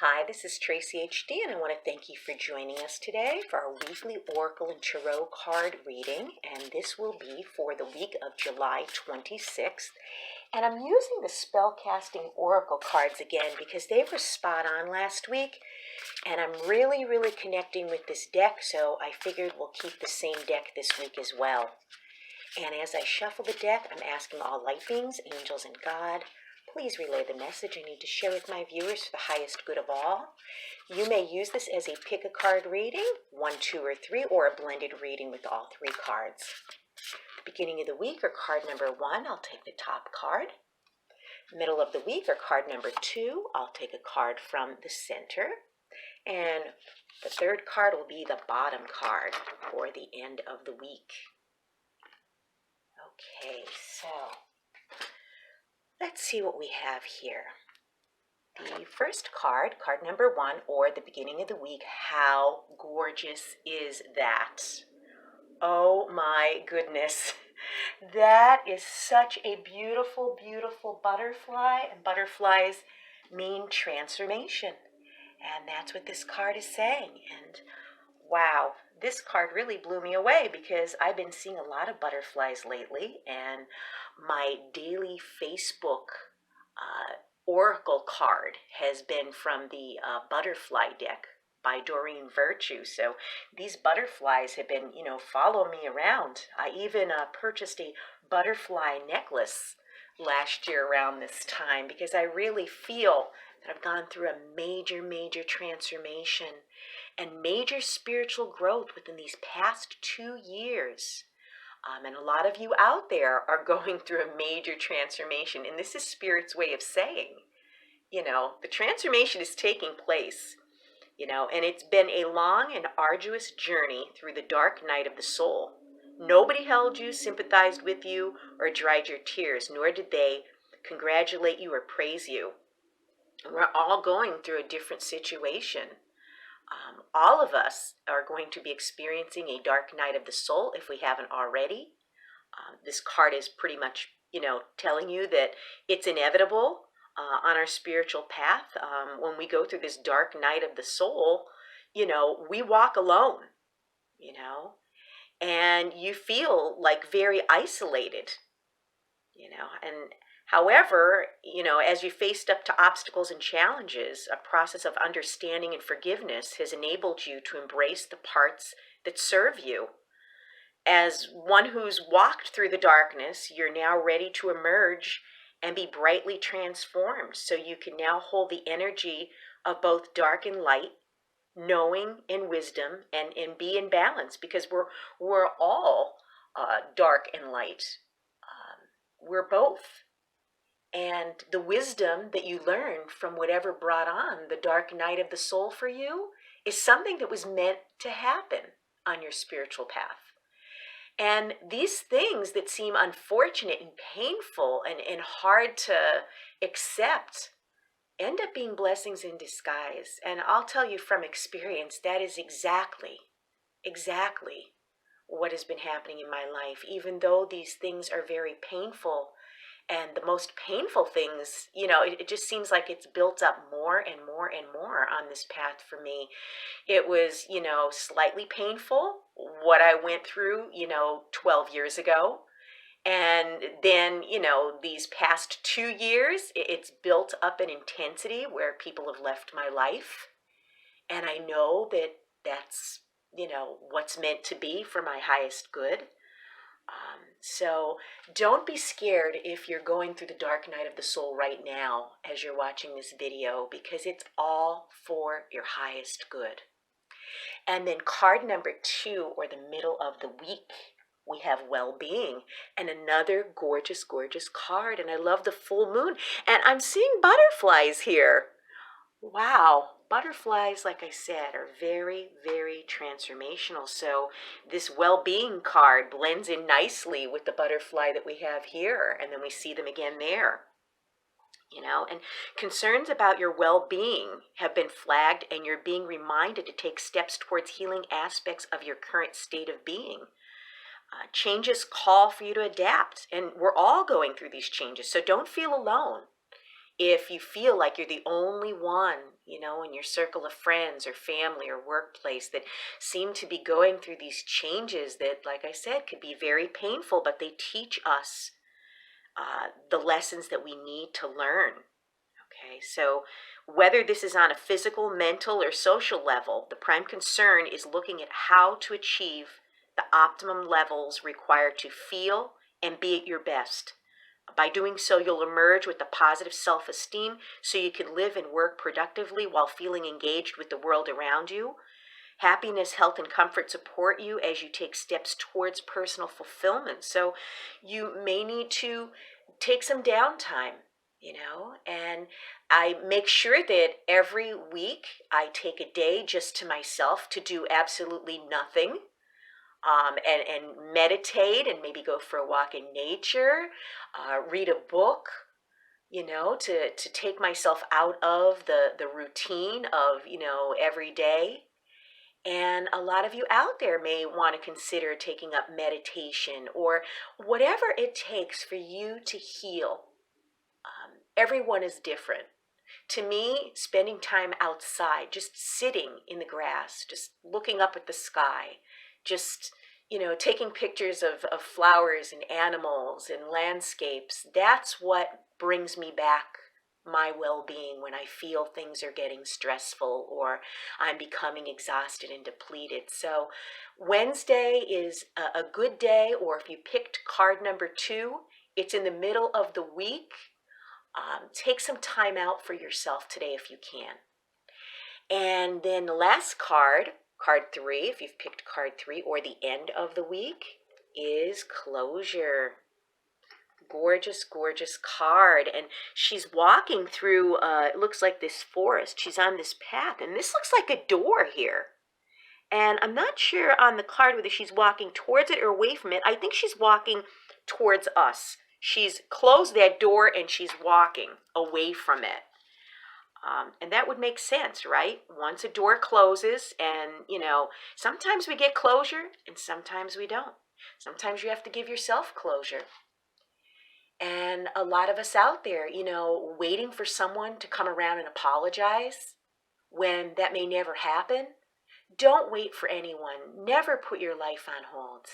Hi, this is Tracy HD, and I want to thank you for joining us today for our weekly Oracle and Tarot card reading. And this will be for the week of July 26th. And I'm using the Spellcasting Oracle cards again because they were spot on last week. And I'm really connecting with this deck, so I figured we'll keep the same deck this week as well. And as I shuffle the deck, I'm asking all light beings, angels, and God, please relay the message I need to share with my viewers for the highest good of all. You may use this as a pick a card reading, 1, 2, or 3, or a blended reading with all 3 cards. The beginning of the week, or card number 1, I'll take the top card. Middle of the week, or card number 2, I'll take a card from the center. And the third card will be the bottom card for the end of the week. Okay, so let's see what we have here. The first card, card number 1, or the beginning of the week, how gorgeous is that? Oh my goodness. That is such a beautiful butterfly, and butterflies mean transformation. And that's what this card is saying. And wow, this card really blew me away because I've been seeing a lot of butterflies lately, and my daily Facebook oracle card has been from the butterfly deck by Doreen Virtue. So these butterflies have been, following me around. I even purchased a butterfly necklace last year around this time because I really feel that I've gone through a major transformation and major spiritual growth within these past 2 years. And a lot of you out there are going through a major transformation, and this is Spirit's way of saying, the transformation is taking place, and it's been a long and arduous journey through the dark night of the soul. Nobody held you, sympathized with you, or dried your tears, nor did they congratulate you or praise you. We're all going through a different situation. All of us are going to be experiencing a dark night of the soul if we haven't already. This card is pretty much, telling you that it's inevitable on our spiritual path. When we go through this dark night of the soul, we walk alone, and you feel like very isolated, and however, as you faced up to obstacles and challenges, a process of understanding and forgiveness has enabled you to embrace the parts that serve you. As one who's walked through the darkness, you're now ready to emerge and be brightly transformed. So you can now hold the energy of both dark and light, knowing and wisdom, and be in balance, because we're all dark and light. We're both. And the wisdom that you learned from whatever brought on the dark night of the soul for you is something that was meant to happen on your spiritual path. And these things that seem unfortunate and painful and hard to accept end up being blessings in disguise. And I'll tell you from experience, that is exactly what has been happening in my life. Even though these things are very painful, and the most painful things, it just seems like it's built up more and more on this path for me. It was, slightly painful, what I went through, 12 years ago. And then, these past 2 years, it's built up an intensity where people have left my life. And I know that that's, what's meant to be for my highest good. So don't be scared if you're going through the dark night of the soul right now as you're watching this video, because it's all for your highest good. And then card number 2, or the middle of the week, we have well-being, and another gorgeous card. And I love the full moon, and I'm seeing butterflies here. Wow, butterflies, like I said, are very transformational. So this well-being card blends in nicely with the butterfly that we have here, and then we see them again there. And concerns about your well-being have been flagged, and you're being reminded to take steps towards healing aspects of your current state of being. Changes call for you to adapt, and we're all going through these changes, so don't feel alone. If you feel like you're the only one, in your circle of friends or family or workplace that seem to be going through these changes that, like I said, could be very painful, but they teach us the lessons that we need to learn. Okay, so whether this is on a physical, mental, or social level, the prime concern is looking at how to achieve the optimum levels required to feel and be at your best. By doing so, you'll emerge with a positive self-esteem so you can live and work productively while feeling engaged with the world around you. Happiness, health, and comfort support you as you take steps towards personal fulfillment. So you may need to take some downtime, and I make sure that every week I take a day just to myself to do absolutely nothing, and meditate and maybe go for a walk in nature, read a book, to take myself out of the routine of, every day. And a lot of you out there may want to consider taking up meditation or whatever it takes for you to heal. Everyone is different. To me, spending time outside, just sitting in the grass, just looking up at the sky, just, taking pictures of flowers and animals and landscapes, that's what brings me back my well-being when I feel things are getting stressful or I'm becoming exhausted and depleted. So Wednesday is a good day, or if you picked card number 2, it's in the middle of the week. Take some time out for yourself today if you can. And then the last card, card 3, if you've picked card 3, or the end of the week, is closure. Gorgeous, gorgeous card. And she's walking through, it looks like this forest. She's on this path, and this looks like a door here. And I'm not sure on the card whether she's walking towards it or away from it. I think she's walking towards us. She's closed that door and she's walking away from it. And that would make sense, right? Once a door closes, and, sometimes we get closure and sometimes we don't. Sometimes you have to give yourself closure. And a lot of us out there, waiting for someone to come around and apologize when that may never happen. Don't wait for anyone. Never put your life on hold.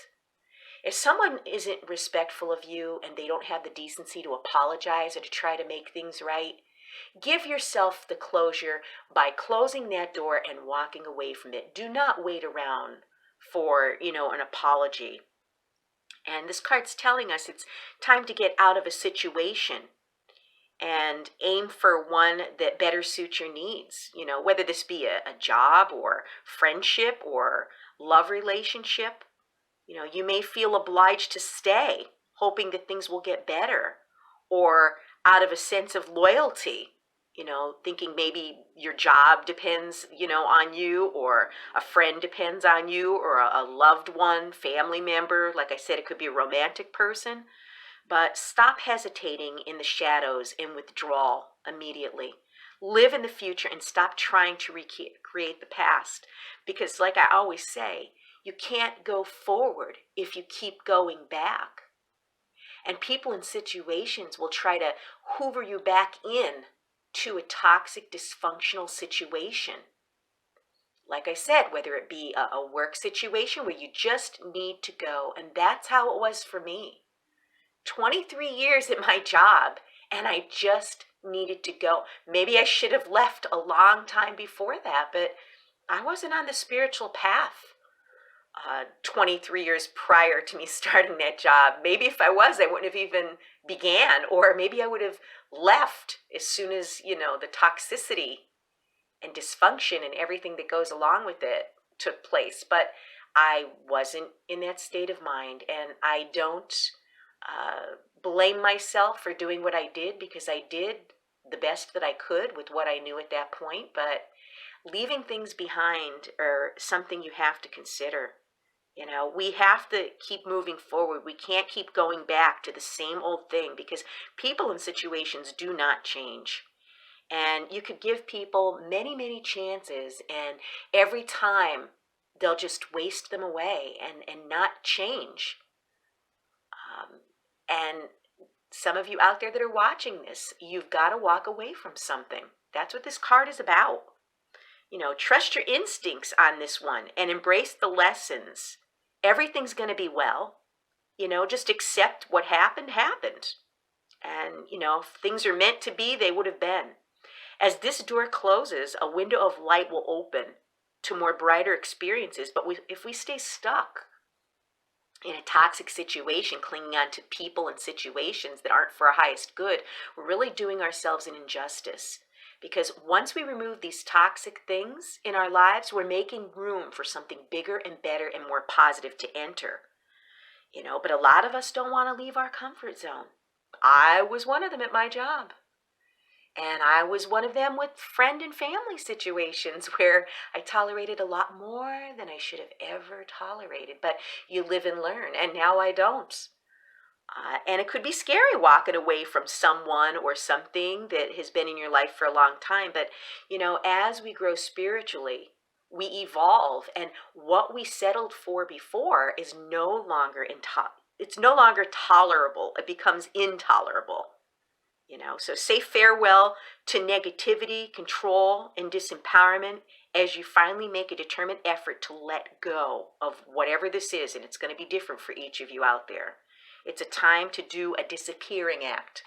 If someone isn't respectful of you and they don't have the decency to apologize or to try to make things right, give yourself the closure by closing that door and walking away from it. Do not wait around for, an apology. And this card's telling us it's time to get out of a situation and aim for one that better suits your needs. Whether this be a job or friendship or love relationship. You may feel obliged to stay, hoping that things will get better, or out of a sense of loyalty, thinking maybe your job depends, on you, or a friend depends on you, or a loved one, family member. Like I said, it could be a romantic person. But stop hesitating in the shadows and withdraw immediately. Live in the future and stop trying to recreate the past. Because like I always say, you can't go forward if you keep going back. And people in situations will try to hoover you back in to a toxic, dysfunctional situation. Like I said, whether it be a work situation where you just need to go. And that's how it was for me. 23 years at my job, and I just needed to go. Maybe I should have left a long time before that, but I wasn't on the spiritual path 23 years prior to me starting that job. Maybe if I was, I wouldn't have even began, or maybe I would have left as soon as, the toxicity and dysfunction and everything that goes along with it took place. But I wasn't in that state of mind, and I don't blame myself for doing what I did, because I did the best that I could with what I knew at that point. But leaving things behind are something you have to consider. We have to keep moving forward. We can't keep going back to the same old thing, because people and situations do not change. And you could give people many, many chances, and every time they'll just waste them away and not change. And some of you out there that are watching this, you've got to walk away from something. That's what this card is about. Trust your instincts on this one and embrace the lessons. Everything's going to be well. Just accept what happened, happened. And, if things are meant to be, they would have been. As this door closes, a window of light will open to more brighter experiences. But if we stay stuck in a toxic situation, clinging on to people and situations that aren't for our highest good, we're really doing ourselves an injustice. Because once we remove these toxic things in our lives, we're making room for something bigger and better and more positive to enter. But a lot of us don't want to leave our comfort zone. I was one of them at my job. And I was one of them with friend and family situations where I tolerated a lot more than I should have ever tolerated. But you live and learn, and now I don't. And it could be scary walking away from someone or something that has been in your life for a long time. But, as we grow spiritually, we evolve, and what we settled for before is no longer it's no longer tolerable. It becomes intolerable. So say farewell to negativity, control, and disempowerment as you finally make a determined effort to let go of whatever this is, and it's going to be different for each of you out there. It's a time to do a disappearing act.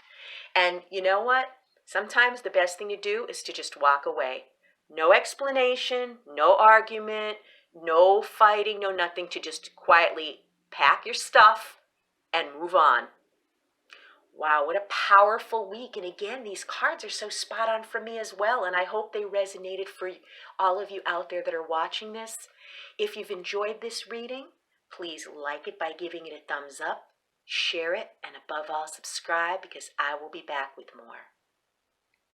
And you know what? Sometimes the best thing to do is to just walk away. No explanation, no argument, no fighting, no nothing, to just quietly pack your stuff and move on. Wow, what a powerful week. And again, these cards are so spot on for me as well. And I hope they resonated for all of you out there that are watching this. If you've enjoyed this reading, please like it by giving it a thumbs up, share it, and above all, subscribe, because I will be back with more.